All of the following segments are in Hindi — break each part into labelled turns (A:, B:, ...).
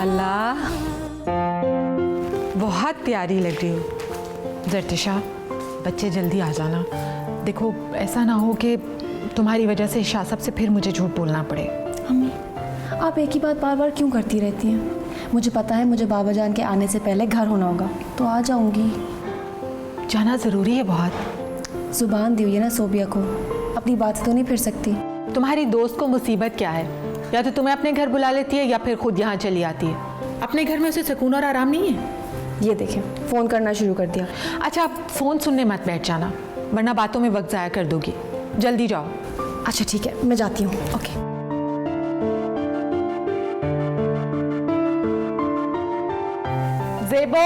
A: माशाल्लाह, बहुत प्यारी लग रही हो। ज़रतिशा, बच्चे जल्दी आ जाना। देखो ऐसा ना हो कि तुम्हारी वजह से शाह साहब से फिर मुझे झूठ बोलना पड़े।
B: अम्मी, आप एक ही बात बार बार क्यों करती रहती हैं? मुझे पता है मुझे बाबा जान के आने से पहले घर होना होगा, तो आ जाऊंगी।
A: जाना ज़रूरी है बहुत।
B: जुबान दी हुई है ना सोबिया को, अपनी बात तो नहीं फिर सकती।
A: तुम्हारी दोस्त को मुसीबत क्या है? या तो तुम्हें अपने घर बुला लेती है या फिर खुद यहाँ चली आती है। अपने घर में उसे सुकून और आराम नहीं है।
B: ये देखें, फ़ोन करना शुरू कर दिया।
A: अच्छा, आप फ़ोन सुनने मत बैठ जाना, वरना बातों में वक्त ज़ाया कर दोगी। जल्दी जाओ।
B: अच्छा ठीक है, मैं जाती हूँ। ओके।
A: ज़ेबो,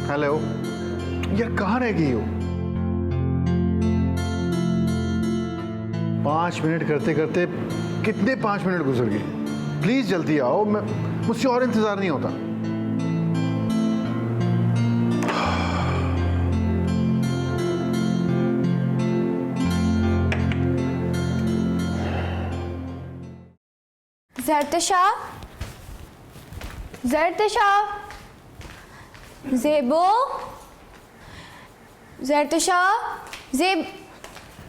C: हेलो यार, कहाँ रह गई हो? 5 मिनट करते करते कितने 5 मिनट गुजर गए। प्लीज जल्दी आओ, मुझसे और इंतजार नहीं होता।
D: ज़रतिशा, ज़रतिशा, ज़ेबो, ज़रतिशा,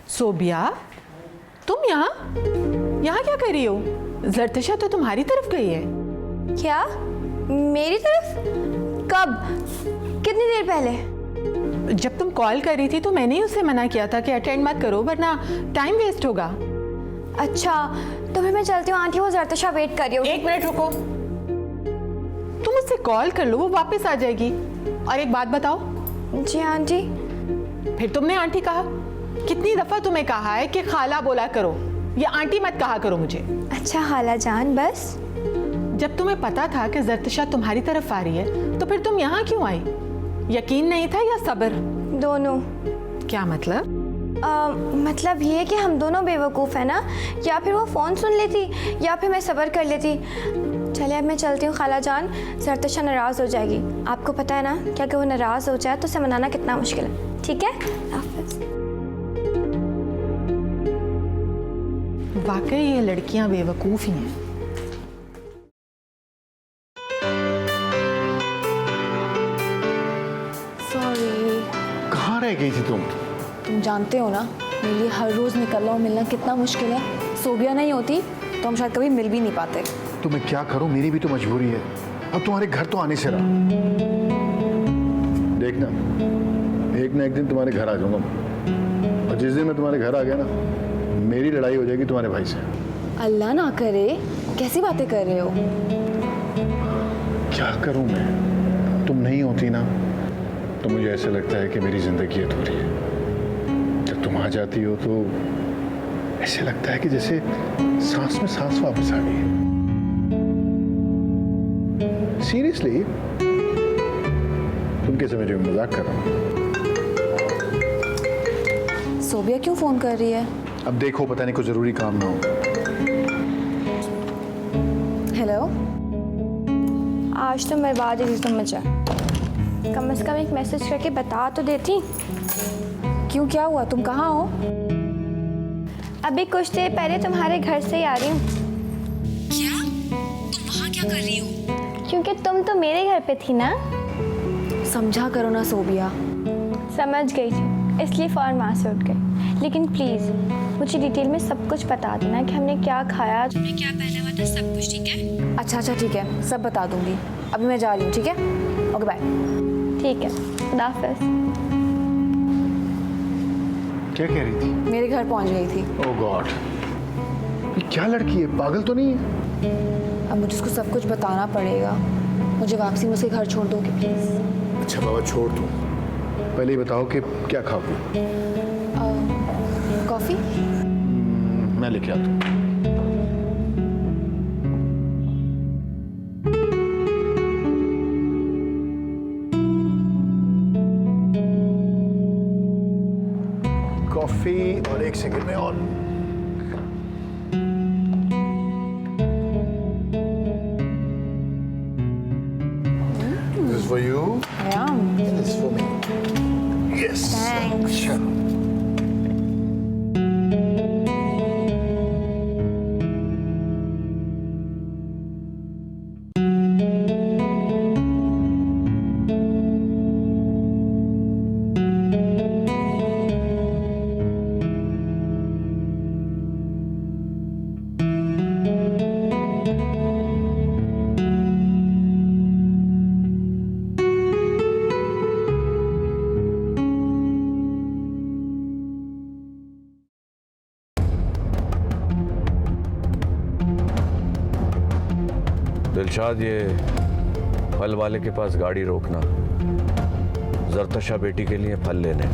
A: सोबिया, तुम यहाँ यहाँ क्या कर रही हो? ज़रतिशा तो तुम्हारी तरफ गई है।
D: क्या? मेरी तरफ? कब? कितनी देर पहले?
A: जब तुम कॉल कर रही थी तो मैंने ही उसे मना किया था कि अटेंड मत करो, वरना टाइम वेस्ट होगा।
D: अच्छा, तो फिर मैं चलती हूँ आंटी, वो ज़रतिशा वेट कर रही हो।
A: 1 मिनट रुको, तुम उससे कॉल कर लो, वो वापस आ जाएगी। और एक बात बताओ।
D: जी आंटी।
A: फिर तुमने आंटी कहा? कितनी दफा तुम्हें कहा है कि खाला बोला करो, ये आंटी मत कहा करो मुझे।
D: अच्छा खाला जान, बस।
A: जब तुम्हें पता था कि ज़रतिशा तुम्हारी तरफ आ रही है तो फिर तुम यहाँ क्यों आई? यकीन नहीं था या सब्र?
D: दोनों।
A: क्या मतलब?
D: मतलब ये कि हम दोनों बेवकूफ़ हैं ना, या फिर वो फ़ोन सुन लेती या फिर मैं सब्र कर लेती। चले अब मैं चलती हूँ खाला जान, ज़रतिशा नाराज़ हो जाएगी। आपको पता है ना कि अगर वो नाराज़ हो जाए तो उसे मनाना कितना मुश्किल है। ठीक है, हाफ़िज़।
A: वाकई ये लड़कियां बेवकूफ़ ही हैं।
B: सॉरी।
C: कहाँ रह गई थी तुम?
B: तुम जानते हो ना, मेरे लिए हर रोज़ निकलना और मिलना कितना मुश्किल है। सोबिया नहीं होती तो हम शायद कभी मिल भी नहीं पाते।
C: तो मैं क्या करूं, मेरी भी तो मजबूरी है। अब तुम्हारे घर तो आने से रहा। देखना, एक ना एक दिन तुम्हारे घर आ जाऊंगा, और जिस दिन मैं तुम्हारे घर आ गया ना, मेरी लड़ाई हो जाएगी तुम्हारे भाई से।
B: अल्लाह ना करे, कैसी बातें कर रहे हो?
C: क्या करूं मैं? तुम नहीं होती ना तो मुझे ऐसा लगता है कि मेरी जिंदगी अधूरी है। जब तुम आ जाती हो तो ऐसे लगता है कि जैसे सांस में सांस वापस आ गई है। सीरियसली, तुम कैसे मुझे मजाक कर रहा हूँ?
B: सोबिया क्यों फ़ोन कर रही है?
C: अब देखो, पता नहीं कोई जरूरी काम ना हो।
B: हेलो।
D: आज तो बर्बाद ही तुम मुझे। कम से कम एक मैसेज करके बता तो देती।
B: क्यों, क्या हुआ? तुम कहाँ हो?
D: अभी कुछ देर पहले तुम्हारे घर से ही आ रही हूँ।
B: क्या? तुम वहाँ क्या कर रही हो?
D: क्योंकि तुम तो मेरे घर पे थी ना।
B: समझा करो ना सोबिया।
D: समझ गई थी, इसलिए फ़ौरन वहाँ से उठ गई। लेकिन प्लीज़ मुझे डिटेल में सब कुछ बता देना कि हमने क्या खाया, हमने क्या पहना हुआ था, सब कुछ। ठीक है?
B: अच्छा अच्छा ठीक है, सब बता दूंगी। अभी मैं जा रही हूँ। ठीक है, ओके बाय।
D: ठीक है, खुदा हाफ़िज़।
C: क्या कह रही थी?
B: मेरे घर पहुँच गई थी।
C: ओह गॉड, ये क्या लड़की है, पागल तो नहीं है?
B: अब मुझे उसको सब कुछ बताना पड़ेगा। मुझे वापसी में उसके घर छोड़ दोगे प्लीज़?
C: अच्छा बाबा, छोड़ दूँ, पहले ही बताओ कि क्या खाओगे? मैं लेके आता हूँ। कॉफी और 1 सेकंड में और। This is for you. This is for me. Yes.
D: Thanks.
C: अच्छा।
E: दिलशाद, ये फल वाले के पास गाड़ी रोकना, जरतशा बेटी के लिए फल लेने।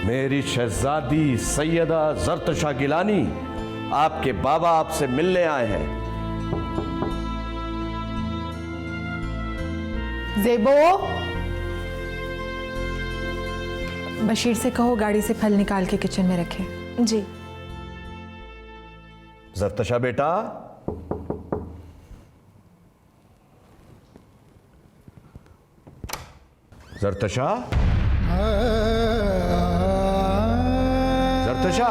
E: मेरी शहजादी सैयदा जरतशा गिलानी, आपके बाबा आपसे मिलने आए हैं।
A: ज़ेबो, बशीर से कहो गाड़ी से फल निकाल के किचन में रखे।
B: जी।
E: जरतशा बेटा, जरतशा, जरतशा,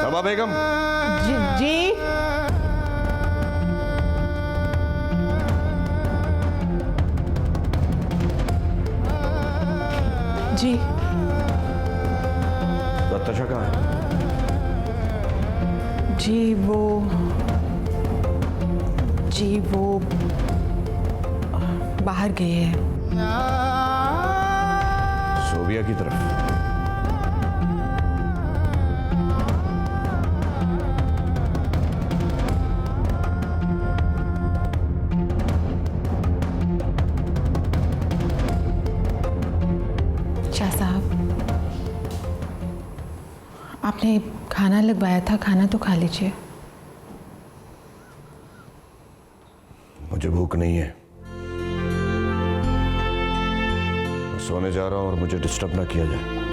E: सबा बेगम।
A: जी जी। जी।
E: जरतशा कहाँ है?
A: जी वो बाहर गए हैं,
E: सोबिया की तरफ।
A: शाह साहब, आपने खाना लगवाया था, खाना तो खा लीजिए।
E: मुझे भूख नहीं है, मैं सोने जा रहा हूं और मुझे डिस्टर्ब ना किया जाए।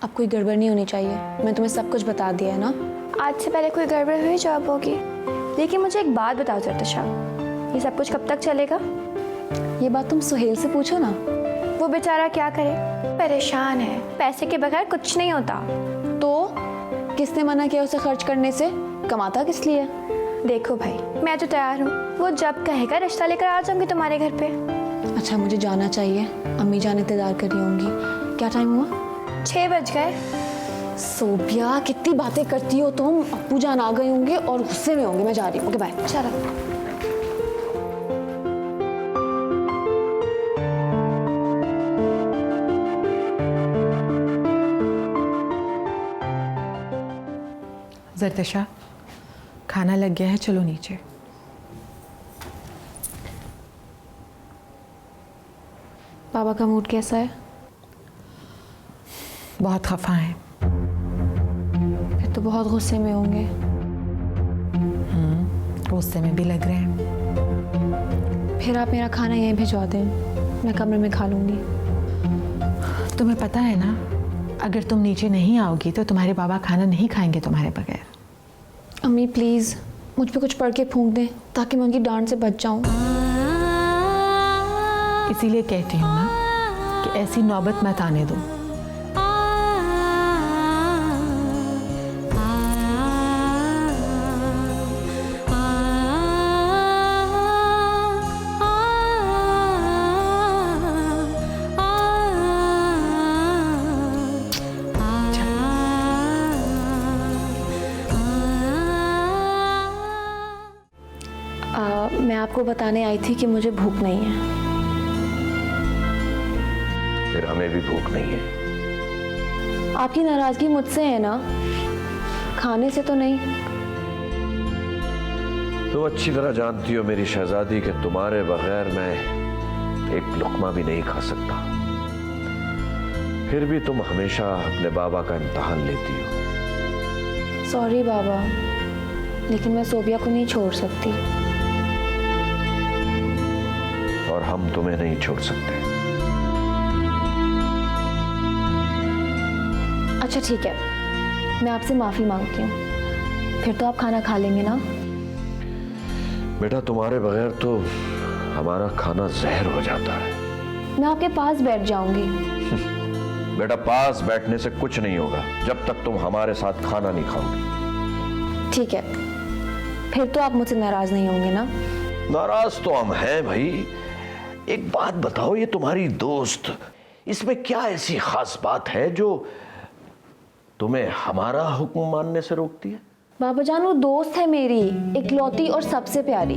B: अब कोई गड़बड़ नहीं होनी चाहिए, मैं तुम्हें सब कुछ बता दिया है ना।
D: आज से पहले कोई गड़बड़ हुई जॉब होगी। लेकिन मुझे एक बात बताओ जरतशा, ये सब कुछ कब तक चलेगा?
B: ये बात तुम सुहेल से पूछो ना।
D: वो बेचारा क्या करे, परेशान है, पैसे के बगैर कुछ नहीं होता।
B: तो किसने मना किया उसे खर्च करने से? कमाता किस लिए?
D: देखो भाई, मैं तो तैयार हूँ, वो जब कहेगा रिश्ता लेकर आ जाऊंगी तुम्हारे घर पे।
B: अच्छा, मुझे जाना चाहिए, अम्मी जान इंतजार कर रही होंगी। क्या टाइम हुआ?
D: 6 बज गए।
B: सोबिया, कितनी बातें करती हो तुम। अप्पू जान आ गए होंगे और गुस्से में होंगे। मैं जा रही हूँ। Okay bye.
D: चलो।
A: जरतशा, खाना लग गया है, चलो नीचे।
B: पापा का मूड कैसा है?
A: बहुत खफा हैं।
B: फिर तो बहुत गुस्से में होंगे।
A: गुस्से में भी लग रहे हैं।
B: फिर आप मेरा खाना यहीं भिजवा दें, मैं कमरे में खा लूँगी।
A: तुम्हें पता है ना, अगर तुम नीचे नहीं आओगी तो तुम्हारे बाबा खाना नहीं खाएंगे तुम्हारे बगैर।
B: अम्मी प्लीज़ मुझ पे कुछ पढ़ के फूंक दें ताकि मैं उनकी डांट से बच जाऊँ।
A: इसीलिए कहती हूँ ना कि ऐसी नौबत मत आने दो।
B: मैं आपको बताने आई थी कि मुझे भूख नहीं है।
E: फिर हमें भी भूख नहीं है।
B: आपकी नाराजगी मुझसे है ना, खाने से तो नहीं।
E: तो अच्छी तरह जानती हो मेरी शहजादी कि तुम्हारे बगैर मैं एक लुकमा भी नहीं खा सकता। फिर भी तुम हमेशा अपने बाबा का इम्तिहान लेती हो।
B: सॉरी बाबा, लेकिन मैं सोबिया को नहीं छोड़ सकती।
E: और हम तुम्हें नहीं छोड़ सकते।
B: अच्छा ठीक है, मैं आपसे माफ़ी मांगती हूँ। फिर तो आप खाना खा लेंगे ना?
E: बेटा तुम्हारे बगैर तो हमारा खाना जहर हो जाता है।
B: मैं आपके पास बैठ जाऊंगी।
E: बेटा पास बैठने से कुछ नहीं होगा जब तक तुम हमारे साथ खाना नहीं खाओगे।
B: ठीक है, फिर तो आप मुझसे नाराज नहीं होंगे ना?
E: नाराज तो हम हैं भाई। एक बात बताओ, ये तुम्हारी दोस्त, इसमें क्या ऐसी खास बात है जो तुम्हें हमारा हुक्म मानने से रोकती है?
B: बाबा जान, वो दोस्त है मेरी, इकलौती और सबसे प्यारी।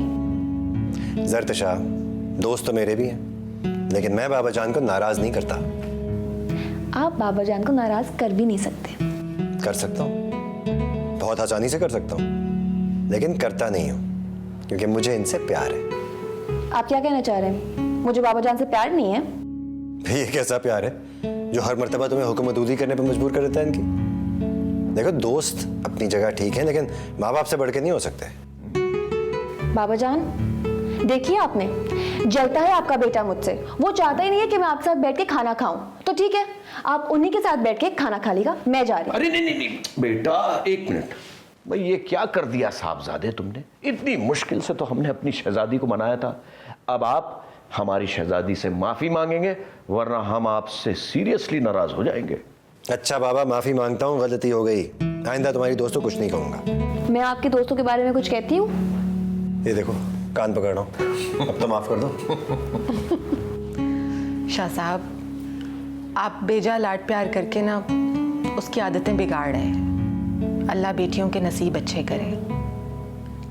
F: ज़रतशा, दोस्त तो मेरे भी हैं, लेकिन मैं बाबा जान को नाराज नहीं करता।
B: आप बाबा जान को नाराज कर भी नहीं सकते।
F: कर सकता हूँ, बहुत आसानी से कर सकता हूँ, लेकिन करता नहीं हूँ क्योंकि मुझे इनसे प्यार है।
B: आप क्या कहना चाह रहे हैं? मुझे बाबा जान से प्यार नहीं है?
F: ये कैसा प्यार है जो हर मर्तबा तुम्हें हुक्मदूदी करने पर मजबूर कर देता है इनकी? देखो, दोस्त अपनी जगह ठीक है, लेकिन माँ बाप से बढ़ के नहीं हो सकते।
B: बाबा जान, देखिए आपने, जलता है आपका बेटा मुझसे। वो चाहता ही नहीं है कि मैं आपके साथ बैठ के खाना खाऊं। तो ठीक है, आप उन्हीं के साथ बैठ के खाना खा लीजिएगा, मैं जा रही हूं।
E: अरे नहीं बेटा, एक मिनट भाई, ये क्या कर दिया साहबजादे तुमने? इतनी मुश्किल से तो हमने अपनी शहजादी को मनाया था। अब आप हमारी शहजादी से माफी मांगेंगे, वरना हम आपसे सीरियसली नाराज हो जाएंगे।
F: अच्छा बाबा, माफी मांगता हूँ, गलती हो गई। आइंदा तुम्हारी दोस्त को कुछ नहीं कहूंगा।
B: मैं आपके दोस्तों के बारे में कुछ कहती हूँ?
F: ये देखो, कान पकड़ रहा हूँ, अब तो माफ कर दो।
A: शाह साहब, आप बेजा लाड प्यार करके ना उसकी आदतें बिगाड़ रहे हैं। अल्लाह बेटियों के नसीब अच्छे करे।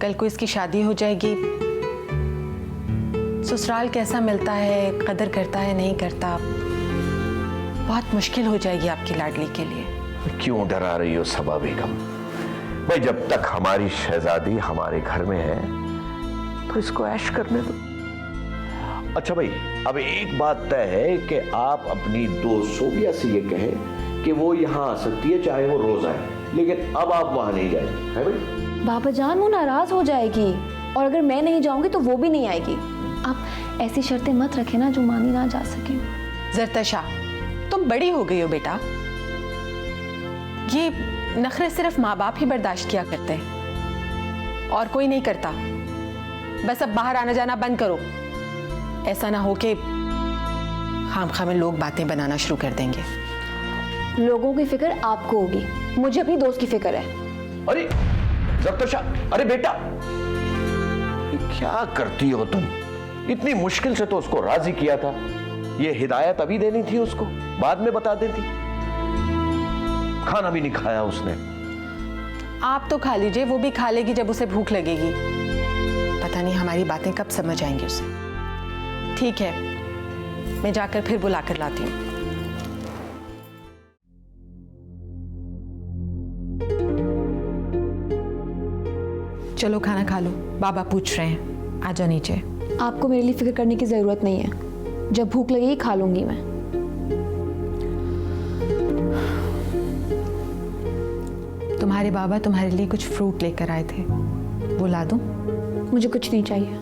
A: कल को इसकी शादी हो जाएगी, ससुराल कैसा मिलता है, कदर करता है नहीं करता, बहुत मुश्किल हो जाएगी आपकी लाडली के लिए।
E: क्यों डरा रही हो सबा बेगम? भाई जब तक हमारी शहजादी हमारे घर में है तो इसको ऐश करने दो। अच्छा भाई, अब एक बात तय है कि आप अपनी दोस्त सोबिया से ये कहें कि वो यहाँ आ सकती है, चाहे वो रोज आए, लेकिन अब आप वहां नहीं जाएंगे, है भाई?
B: बाबा जान, वो नाराज हो जाएगी, और अगर मैं नहीं जाऊंगी तो वो भी नहीं आएगी। आप ऐसी शर्तें मत रखें ना जो मानी ना जा सके।
A: ज़रतशा, तुम बड़ी हो गई हो बेटा। ये नखरे सिर्फ माँ बाप ही बर्दाश्त किया करते हैं और कोई नहीं करता। बस अब बाहर आना जाना बंद करो। ऐसा ना हो कि खामखा में लोग बातें बनाना शुरू कर देंगे।
B: लोगों की फिक्र आपको होगी, मुझे अपनी दोस्त की फिक्र है।
E: अरे ज़रतशा, अरे बेटा, ये क्या करती हो तुम? इतनी मुश्किल से तो उसको राजी किया था। ये हिदायत अभी देनी थी उसको, बाद में बता देती। खाना भी नहीं खाया उसने।
A: आप तो खा लीजिए, वो भी खा लेगी जब उसे भूख लगेगी। पता नहीं हमारी बातें कब समझ आएंगी उसे। ठीक है, मैं जाकर फिर बुला कर लाती हूँ। चलो खाना खा लो, बाबा पूछ रहे हैं। आ जाओ नीचे।
B: आपको मेरे लिए फिक्र करने की जरूरत नहीं है, जब भूख लगेगी खा लूंगी मैं।
A: तुम्हारे बाबा तुम्हारे लिए कुछ फ्रूट लेकर आए थे, वो ला दूं?
B: मुझे कुछ नहीं चाहिए।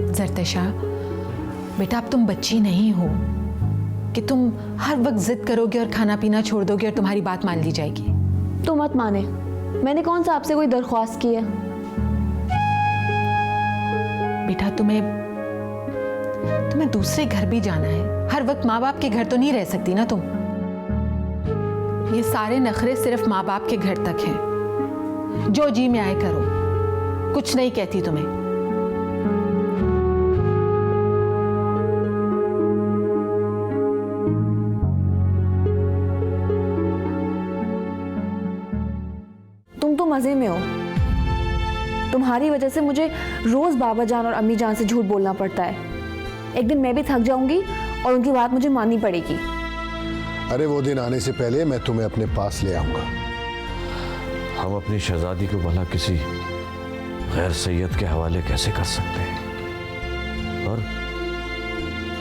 A: ज़रतशा बेटा, अब तुम बच्ची नहीं हो कि तुम हर वक्त जिद करोगे और खाना पीना छोड़ दोगे और तुम्हारी बात मान ली जाएगी।
B: तो मत माने, मैंने कौन सा आपसे कोई दरख्वास्त की है?
A: बेटा तुम्हें दूसरे घर भी जाना है, हर वक्त माँ बाप के घर तो नहीं रह सकती ना तुम। ये सारे नखरे सिर्फ माँ बाप के घर तक हैं। जो जी में आए करो, कुछ नहीं कहती तुम्हें।
B: तुम तो मजे में हो। तुम्हारी वजह से मुझे रोज बाबा जान और अम्मी जान से झूठ बोलना पड़ता है। एक दिन मैं भी थक जाऊंगी और उनकी बात मुझे माननी पड़ेगी।
C: अरे वो दिन आने से पहले मैं तुम्हें अपने पास ले आऊंगा।
E: हम अपनी शहजादी को भला किसी गैर सैयद के हवाले कैसे कर सकते हैं? और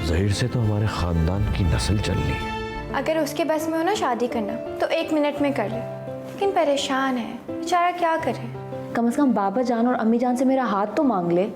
E: ज़हीर से तो हमारे खानदान की नस्ल चल रही है।
D: अगर उसके बस में हो ना शादी करना तो 1 मिनट में कर ले, लेकिन परेशान है बेचारा, क्या करे।
B: कम से कम बाबा जान और अम्मी जान से मेरा हाथ तो मांग ले।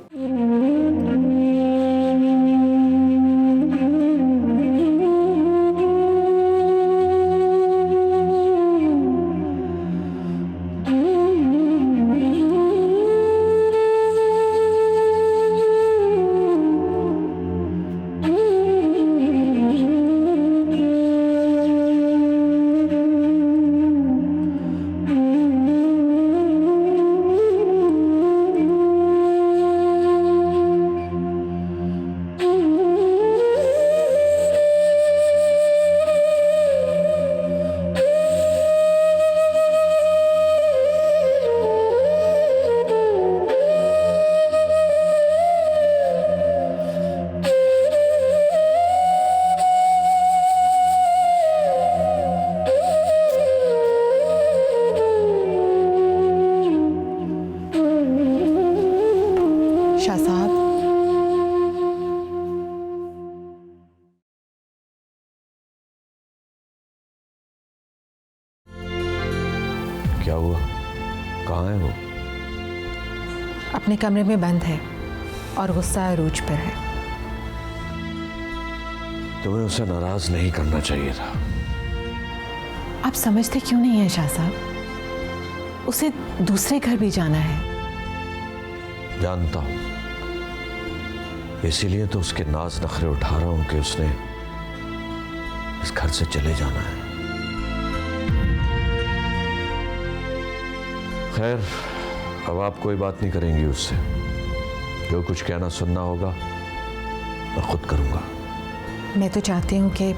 A: शाह साहब,
E: क्या हुआ? कहाँ है वो?
A: अपने कमरे में बंद है और गुस्सा अरूज पर है।
E: तुम्हें उसे नाराज नहीं करना चाहिए था।
A: आप समझते क्यों नहीं है शाह साहब? उसे दूसरे घर भी जाना है।
E: जानता हूं, इसीलिए तो उसके नाज नखरे उठा रहा हूं कि उसने इस घर से चले जाना है। खैर, अब आप कोई बात नहीं करेंगी उससे। जो कुछ कहना सुनना होगा मैं खुद करूंगा।
A: मैं तो चाहती हूँ कि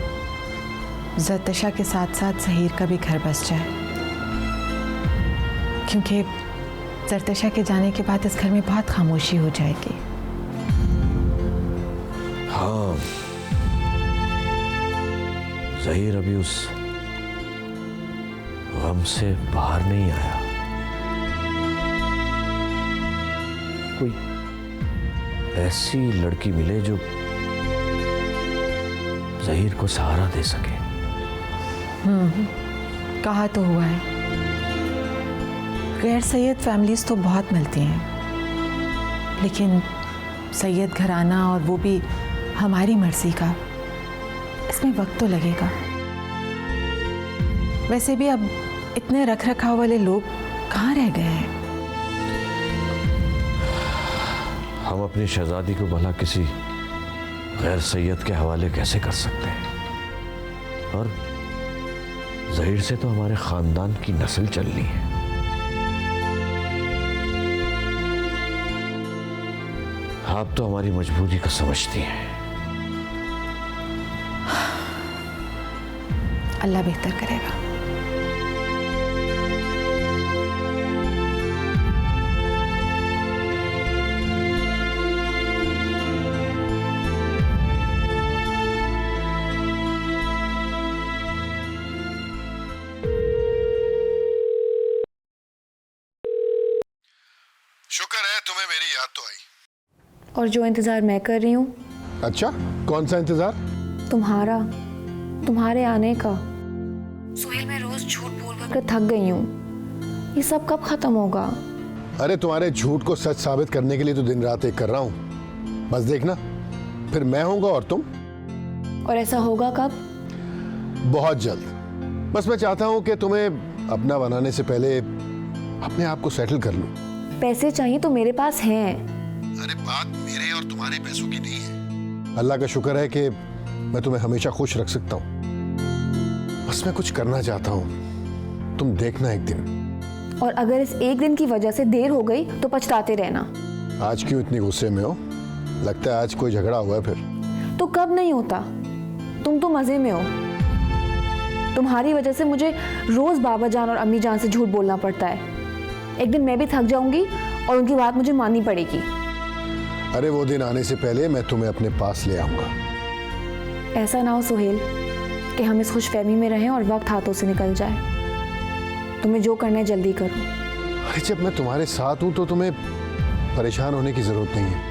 A: ज़रतशा के साथ साथ ज़हीर का भी घर बस जाए, क्योंकि ज़रतशा के जाने के बाद इस घर में बहुत खामोशी हो जाएगी।
E: हाँ, ज़हीर अभी उस गम से बाहर नहीं आया। कोई ऐसी लड़की मिले जो ज़हीर को सहारा दे सके।
A: कहा तो हुआ है, गैर सैयद फैमिलीज तो बहुत मिलती हैं, लेकिन सैयद घराना और वो भी हमारी मर्जी का, इसमें वक्त तो लगेगा। वैसे भी अब इतने रख रखाव वाले लोग कहाँ रह गए हैं?
E: हम अपनी शहजादी को भला किसी गैर सैयद के हवाले कैसे कर सकते हैं? और ज़हीर से तो हमारे खानदान की नस्ल चल रही है। आप तो हमारी मजबूरी को समझती हैं।
A: अल्लाह बेहतर करेगा।
C: शुक्र है तुम्हें मेरी याद तो आई।
B: और जो इंतज़ार मैं कर रही हूँ,
C: अच्छा, कौन सा इंतजार?
B: तुम्हारे आने का। सुहेल, मैं रोज झूठ बोल कर थक गई हूँ। ये सब कब खत्म होगा?
C: अरे तुम्हारे झूठ को सच साबित करने के लिए तो दिन रात एक कर रहा हूँ। बस देखना, फिर मैं होऊंगा और तुम।
B: और ऐसा होगा कब?
C: बहुत जल्द। बस मैं चाहता हूँ कि तुम्हें अपना बनाने से पहले अपने आप को सेटल कर लूं।
B: पैसे चाहिए तो मेरे पास हैं।
C: अरे बात मेरे और तुम्हारे पैसों की नहीं है। अल्लाह का शुक्र है कि मैं तुम्हें हमेशा खुश रख सकता हूँ। बस मैं कुछ करना चाहता हूँ, तुम देखना एक दिन।
B: और अगर इस एक दिन की वजह से देर हो गई तो पछताते रहना।
C: आज क्यों इतनी गुस्से में हो? लगता है आज कोई झगड़ा हुआ है फिर।
B: तो कब नहीं होता? तुम तो मजे में हो। तुम्हारी वजह से मुझे रोज बाबा जान और अम्मी जान से झूठ बोलना पड़ता है। एक दिन मैं भी थक जाऊंगी और उनकी बात मुझे माननी पड़ेगी।
C: अरे वो दिन आने से पहले मैं तुम्हें अपने पास ले आऊंगा।
B: ऐसा ना हो सुहेल कि हम इस खुशफहमी में रहें और वक्त हाथों से निकल जाए। तुम्हें जो करना है जल्दी करो।
C: अरे जब मैं तुम्हारे साथ हूं तो तुम्हें परेशान होने की जरूरत नहीं है।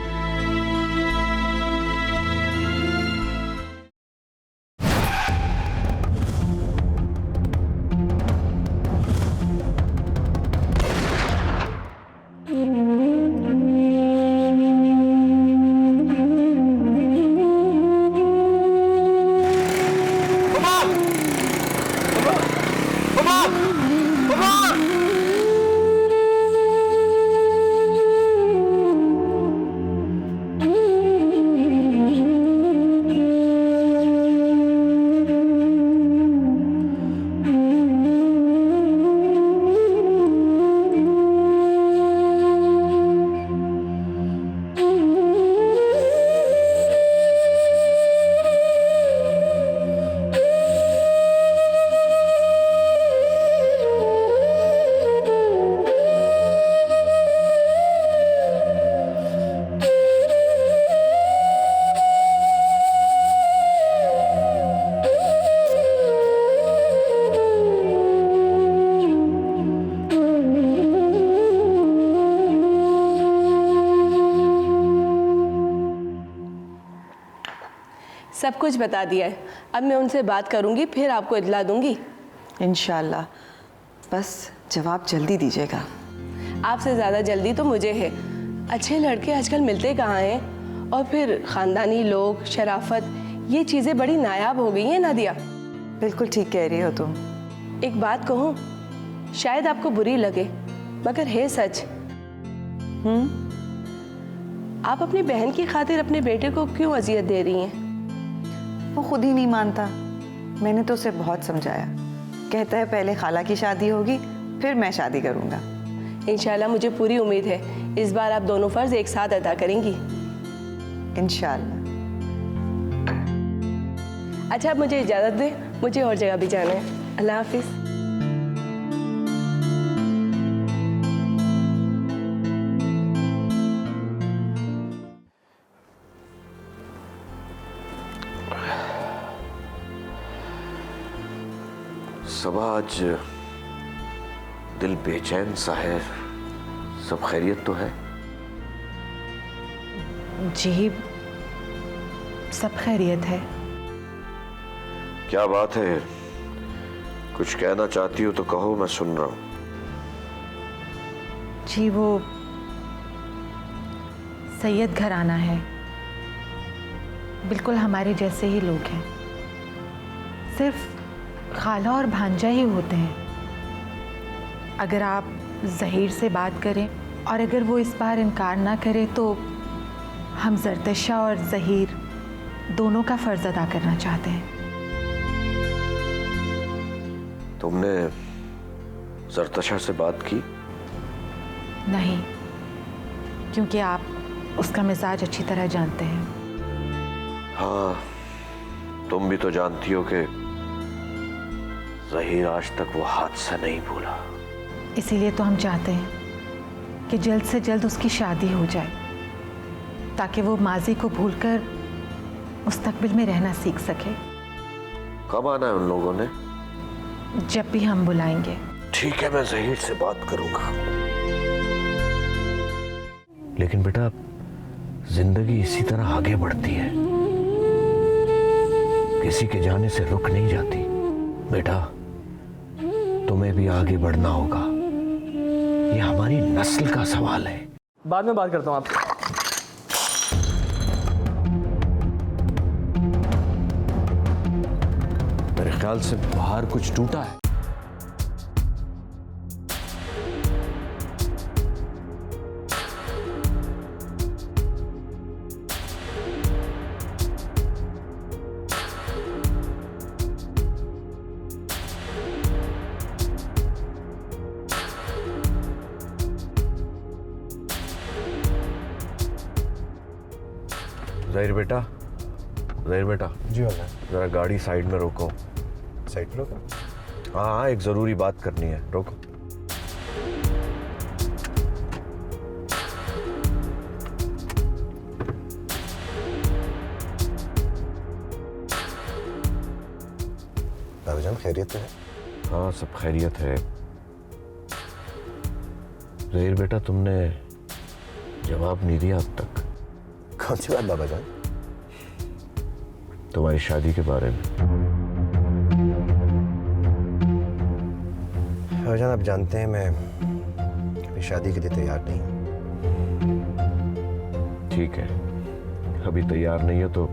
G: सब कुछ बता दिया है। अब मैं उनसे बात करूंगी, फिर आपको इत्तला दूंगी।
H: इंशाल्लाह, बस जवाब जल्दी दीजिएगा।
G: आपसे ज़्यादा जल्दी तो मुझे है। अच्छे लड़के आजकल मिलते कहाँ हैं, और फिर ख़ानदानी लोग, शराफत, ये चीज़ें बड़ी नायाब हो गई हैं नादिया।
H: बिल्कुल ठीक कह रही हो तुम।
G: एक बात कहूँ, शायद आपको बुरी लगे मगर है सच। आप अपनी बहन की खातिर अपने बेटे को क्यों अजियत दे रही हैं?
H: वो खुद ही नहीं मानता। मैंने तो उसे बहुत समझाया। कहता है पहले खाला की शादी होगी, फिर मैं शादी करूँगा।
G: इंशाल्लाह मुझे पूरी उम्मीद है इस बार आप दोनों फ़र्ज़ एक साथ अदा करेंगी।
H: इंशाल्लाह।
G: अच्छा, अब मुझे इजाज़त दें, मुझे और जगह भी जाना है। अल्लाह हाफिज़।
E: सबा, आज दिल बेचैन सा है। सब खैरियत तो है?
A: जी, सब खैरियत है।
E: क्या बात है? कुछ कहना चाहती हो तो कहो, मैं सुन रहा हूं।
A: जी, वो सैयद घराना है, बिल्कुल हमारे जैसे ही लोग हैं। सिर्फ खाला और भांजा ही होते हैं। अगर आप ज़हीर से बात करें और अगर वो इस बार इनकार ना करे तो हम ज़रतशा और ज़हीर दोनों का फ़र्ज़ अदा करना चाहते हैं।
E: तुमने ज़रतशा से बात की?
A: नहीं, क्योंकि आप उसका मिजाज अच्छी तरह जानते हैं।
E: हाँ, तुम भी तो जानती हो कि ज़हीर आज तक वो हादसा नहीं भूला।
A: इसीलिए तो हम चाहते हैं कि जल्द से जल्द उसकी शादी हो जाए, ताकि वो माजी को भूलकर मुस्तकबिल में रहना सीख सके।
E: कब आना है उन लोगों ने?
A: जब भी हम बुलाएंगे।
E: ठीक है, मैं ज़हीर से बात करूंगा। लेकिन बेटा, जिंदगी इसी तरह आगे बढ़ती है, किसी के जाने से रुक नहीं जाती। बेटा, तुम्हें भी आगे बढ़ना होगा। ये हमारी नस्ल का सवाल है।
I: बाद में बात करता हूँ आपसे।
E: मेरे ख्याल से बाहर कुछ टूटा है। ज़हीर बेटा, ज़हीर बेटा।
F: जी वाला।
E: जरा गाड़ी साइड में रोको।
F: साइड पर रोको?
E: हाँ, एक जरूरी बात करनी है, रोको।
F: खैरियत है?
E: हाँ सब खैरियत है। जहीर बेटा तुमने जवाब नहीं दिया अब तक।
F: कौन सी बात बाबा जान?
E: तुम्हारी शादी के बारे में।
F: बाबा जान आप जानते हैं मैं अभी शादी के लिए तैयार नहीं हूँ।
E: ठीक है, अभी तैयार नहीं हो तो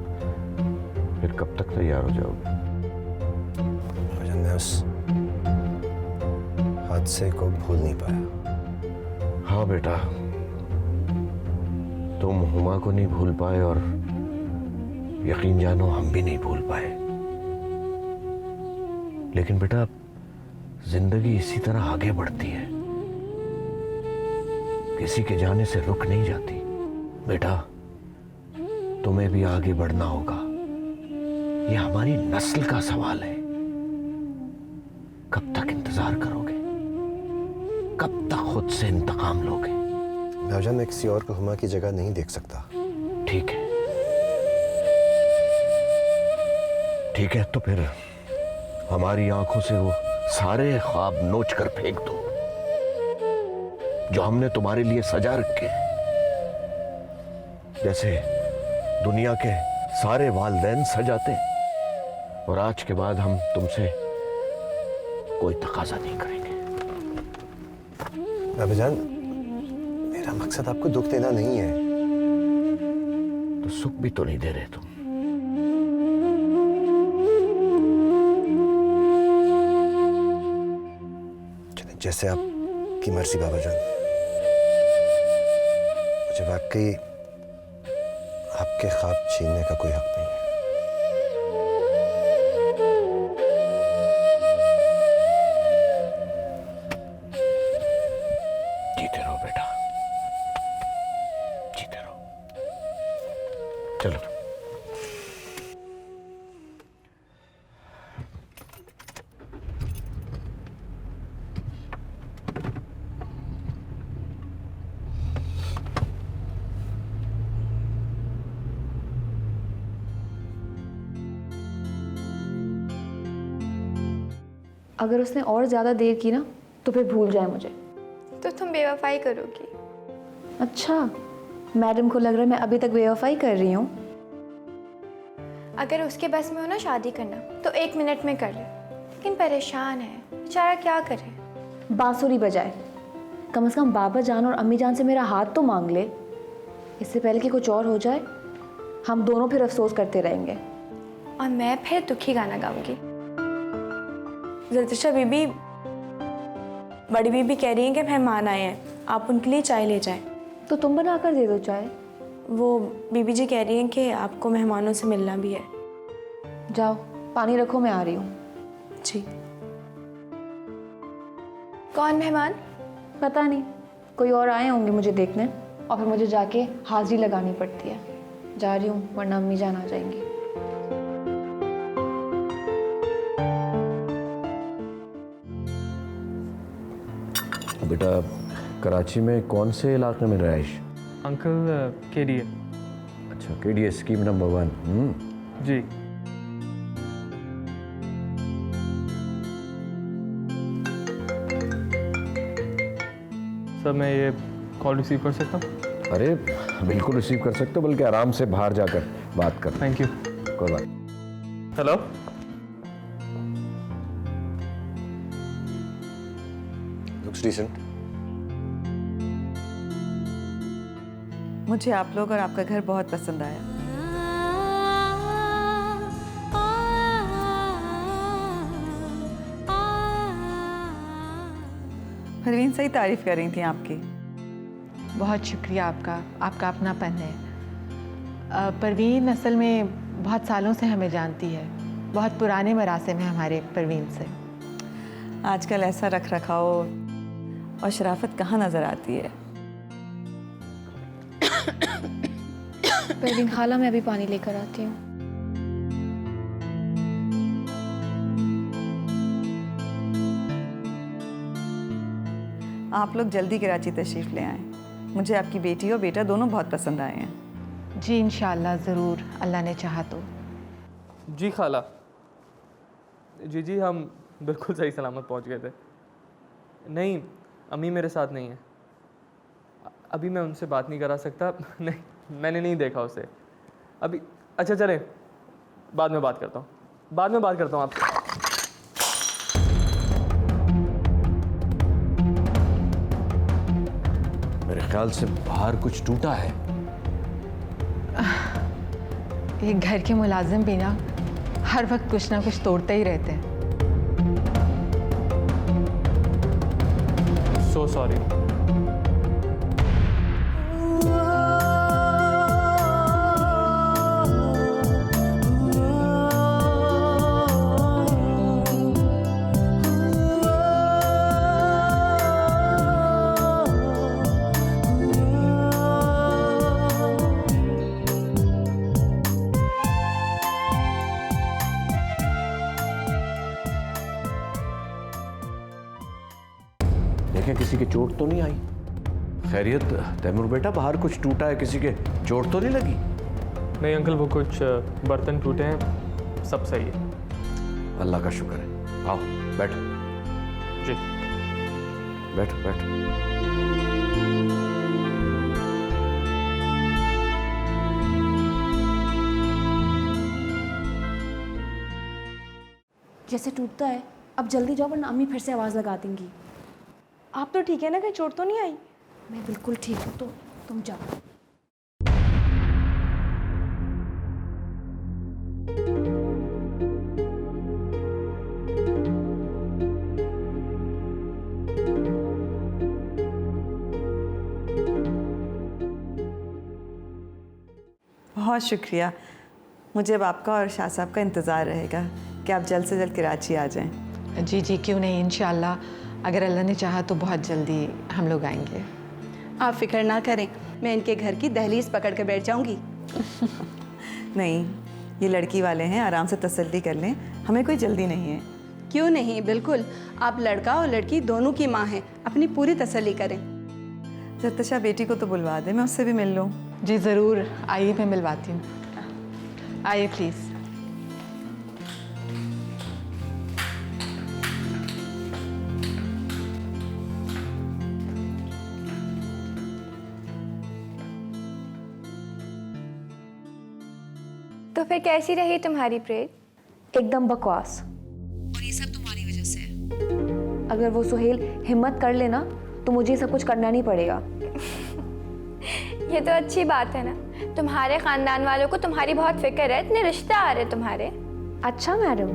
E: फिर कब तक तैयार हो जाओगे?
F: बाबा जान मैं उस हादसे को भूल नहीं पाया।
E: हाँ बेटा, तुम हुमा को नहीं भूल पाए और यकीन जानो हम भी नहीं भूल पाए। लेकिन बेटा जिंदगी इसी तरह आगे बढ़ती है, किसी के जाने से रुक नहीं जाती। बेटा तुम्हें भी आगे बढ़ना होगा, ये हमारी नस्ल का सवाल है। कब तक इंतजार करोगे? कब तक खुद से इंतकाम लोगे?
F: बाबा जान मैं किसी और को हुमा की जगह नहीं देख सकता।
E: ठीक है, ठीक है, तो फिर हमारी आंखों से वो सारे ख्वाब नोच कर फेंक दो जो हमने तुम्हारे लिए सजा रखे हैं। जैसे दुनिया के सारे वालिदैन सजाते हैं, और आज के बाद हम तुमसे कोई तकाजा नहीं करेंगे।
F: बाबा जान मेरा मकसद आपको दुख देना नहीं है।
E: तो सुख भी तो नहीं दे रहे तुम।
F: जैसे आपकी मर्जी बाबा जान। मुझे वाकई आपके ख्वाब छीनने का कोई हक नहीं है।
E: जीते रहो बेटा, जीते रहो। चलो
B: अगर उसने और ज़्यादा देर की ना तो फिर भूल जाए मुझे।
D: तो तुम बेवफाई करोगी?
B: अच्छा, मैडम को लग रहा है मैं अभी तक बेवफाई कर रही हूँ।
D: अगर उसके बस में हो ना शादी करना तो 1 मिनट में कर ले, लेकिन परेशान है बेचारा, क्या करे?
B: बांसुरी बजाए, कम से कम बाबा जान और अम्मी जान से मेरा हाथ तो मांग ले। इससे पहले कि कुछ और हो जाए, हम दोनों फिर अफसोस करते रहेंगे।
D: और मैं फिर दुखी गाना गाऊंगी। ज़रतुशा बीबी, बड़ी बीबी कह रही हैं कि मेहमान आए हैं, आप उनके लिए चाय ले जाएं।
B: तो तुम बना कर दे दो चाय।
D: वो बीबी जी कह रही हैं कि आपको मेहमानों से मिलना भी है।
B: जाओ पानी रखो, मैं आ रही हूँ।
D: जी। कौन मेहमान?
B: पता नहीं, कोई और आए होंगे मुझे देखने, और फिर मुझे जाके हाजिरी लगानी पड़ती है। जा रही हूँ वरना अम्मी जान आ जाएंगी।
E: बेटा, कराची में कौन से इलाके में रहाइश?
I: Uncle KDA।
E: अच्छा, KDA स्कीम नंबर 1।
I: जी। सर मैं ये कॉल रिसीव कर सकता हूँ?
E: अरे बिल्कुल रिसीव कर सकते हो, बल्कि आराम से बाहर जाकर बात कर।
I: Thank you.
E: कोई बात।
I: हेलो।
F: Looks decent.
H: मुझे आप लोग और आपका घर बहुत पसंद आया। परवीन सही तारीफ कर रही थी आपकी।
A: बहुत शुक्रिया आपका, आपका अपनापन है। परवीन असल में बहुत सालों से हमें जानती है, बहुत पुराने मरासिम है हमारे परवीन से।
H: आजकल ऐसा रख रखाव और शराफत कहाँ नजर आती है।
B: परवीन खाला, मैं अभी पानी लेकर आती हूँ।
H: आप लोग जल्दी कराची तशरीफ ले आएं। मुझे आपकी बेटी और बेटा दोनों बहुत पसंद आए हैं।
A: जी इंशाल्लाह ज़रूर, अल्लाह ने चाहा तो।
I: जी खाला। जी हम बिल्कुल सही सलामत पहुंच गए थे। नहीं, अम्मी मेरे साथ नहीं है। अभी मैं उनसे बात नहीं करा सकता। नहीं, मैंने नहीं देखा उसे अभी। अच्छा चले, बाद में बात करता हूँ आपसे।
E: मेरे ख्याल से बाहर कुछ टूटा है।
A: ये घर के मुलाजिम भी ना हर वक्त कुछ ना कुछ तोड़ते ही रहते हैं।
I: So sorry.
E: देखें किसी के चोट तो नहीं आई? खैरियत तैमूर बेटा, बाहर कुछ टूटा है, किसी के चोट तो नहीं लगी?
I: नहीं अंकल, वो कुछ बर्तन टूटे हैं, सब सही है।
E: अल्लाह का शुक्र है। आओ बैठो।
I: जी
E: बैठो बैठो।
B: जैसे टूटता है, अब जल्दी जाओ वरना अम्मी फिर से आवाज़ लगा देंगी।
G: आप तो ठीक है ना, कहीं चोट तो नहीं आई?
B: मैं बिल्कुल ठीक हूँ, तो तुम जाओ।
H: बहुत शुक्रिया। मुझे अब आपका और शाह साहब का इंतज़ार रहेगा कि आप जल्द से जल्द कराची आ जाएं।
A: जी जी, क्यों नहीं, इंशाल्लाह अगर अल्लाह ने चाहा तो बहुत जल्दी हम लोग आएंगे।
G: आप फिक्र ना करें, मैं इनके घर की दहलीज पकड़ के बैठ जाऊंगी।
H: नहीं, ये लड़की वाले हैं, आराम से तसल्ली कर लें, हमें कोई जल्दी नहीं है।
G: क्यों नहीं, बिल्कुल। आप लड़का और लड़की दोनों की माँ हैं, अपनी पूरी तसल्ली करें।
H: जरतशा बेटी को तो बुलवा दे, मैं उससे भी मिल लूँ।
A: जी ज़रूर, आइए मैं मिलवाती हूँ। आइए प्लीज़।
D: तो फिर कैसी रही तुम्हारी प्रेड?
B: एकदम बकवास। और ये सब तुम्हारी वजह से है। अगर वो सुहेल हिम्मत कर लेना तो मुझे सब कुछ करना नहीं पड़ेगा।
D: ये तो अच्छी बात है ना, तुम्हारे खानदान वालों को तुम्हारी बहुत फिक्र है, इतने रिश्ते आ रहे तुम्हारे।
B: अच्छा मैडम,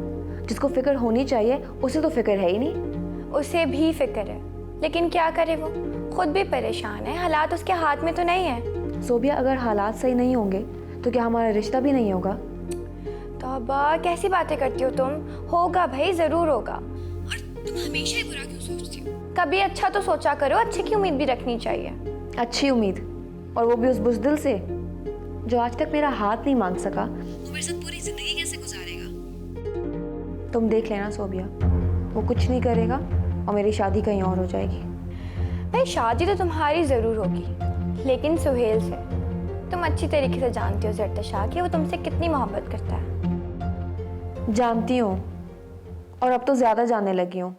B: जिसको फिक्र होनी चाहिए उसे तो फिक्र है ही नहीं।
D: उसे भी फिक्र है, लेकिन क्या करे, वो खुद भी परेशान है, हालात उसके हाथ में तो नहीं है।
B: सोबिया, अगर हालात सही नहीं होंगे तो क्या हमारा रिश्ता भी नहीं होगा?
D: तौबा, कैसी बातें करती हो तुम? होगा भाई, जरूर होगा। और तुम हमेशा ही बुरा क्यों सोचती हो? कभी अच्छा तो सोचा करो, अच्छे की उम्मीद भी रखनी चाहिए।
B: अच्छी उम्मीद, और वो भी उस बुज़दिल से जो आज तक मेरा हाथ नहीं मांग सका। वो मेरे साथ पूरी जिंदगी कैसे गुजारेगा? तुम देख लेना सोबिया, वो कुछ नहीं करेगा और मेरी शादी कहीं और हो जाएगी।
D: भाई शादी तो तुम्हारी जरूर होगी, लेकिन सुहेल से। तुम अच्छी तरीके से जानती हो ज़रतशा कि वो तुमसे कितनी मोहब्बत करता है।
B: जानती हूँ, और अब तो ज़्यादा जानने लगी हूँ।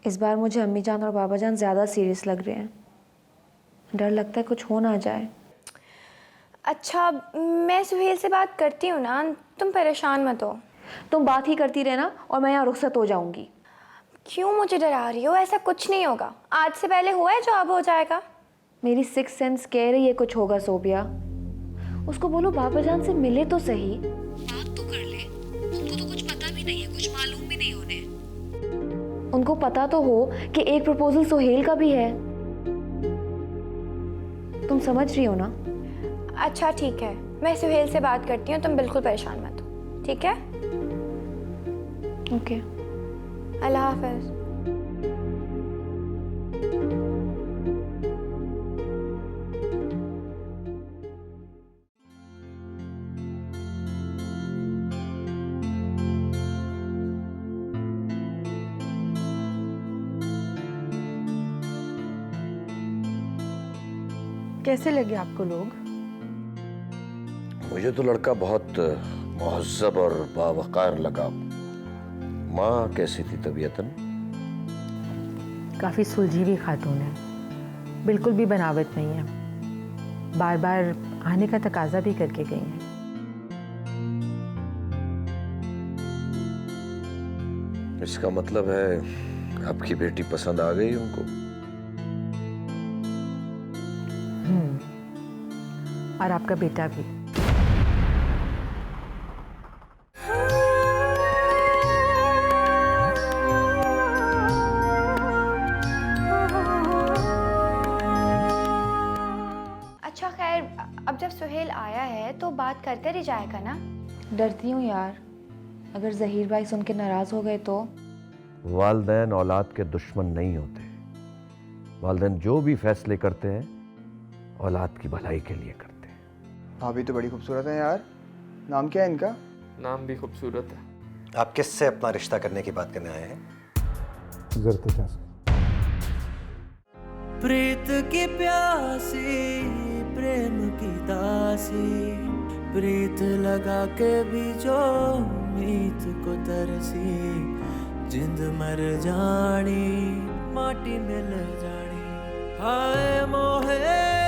B: इस बार मुझे अम्मी जान और बाबा जान ज़्यादा सीरियस लग रहे हैं। डर लगता है कुछ हो ना जाए।
D: अच्छा, मैं सुहेल से बात करती हूँ ना, तुम परेशान मत हो।
B: तुम बात ही करती रहना और मैं यहाँ रुखसत हो जाऊँगी।
D: क्यों मुझे डरा रही हो? ऐसा कुछ नहीं होगा, आज से पहले हुआ है जो अब हो जाएगा।
B: मेरी सिक्स सेंस कह रही है कुछ होगा सोबिया। उसको बोलो बाबा जान से मिले तो सही, बात तो कर ले। उनको तो कुछ पता भी नहीं है, कुछ मालूम भी नहीं उन्हें। उनको पता तो हो कि एक प्रपोजल सोहेल का भी है। तुम समझ रही हो ना?
D: अच्छा ठीक है, मैं सुहेल से बात करती हूँ, तुम बिल्कुल परेशान मत हो, ठीक है?
B: ओके।
D: अल्लाह हाफ़िज़।
A: कैसे लगे आपको लोग?
E: मुझे तो लड़का बहुत मुहज़्ज़ब और बावक़ार लगा। माँ कैसी थी तबीयतन?
A: काफ़ी सुलझी हुई खातून है, बिल्कुल भी बनावट नहीं है। बार बार आने का तकाजा भी करके गई हैं।
E: इसका मतलब है आपकी बेटी पसंद आ गई उनको?
A: और आपका बेटा भी।
D: अच्छा खैर, अब जब सुहेल आया है तो बात करते रह जाएगा ना।
B: डरती हूँ यार, अगर जहीर भाई सुन के नाराज हो गए तो।
E: वालिदैन औलाद के दुश्मन नहीं होते। वालिदैन जो भी फैसले करते हैं औलाद की भलाई के लिए करते हैं।
J: भाभी तो बड़ी खूबसूरत है यार। नाम क्या है इनका?
I: नाम भी खूबसूरत है।
F: आप किससे अपना रिश्ता करने की बात करने आए हैं?
C: जरतशा से।
K: प्रीत की प्यासी, प्रेम की दासी, प्रीत लगा के भी जो मीत को तरसी, जिंद मर जानी माटी मिल जानी, हाय मोहे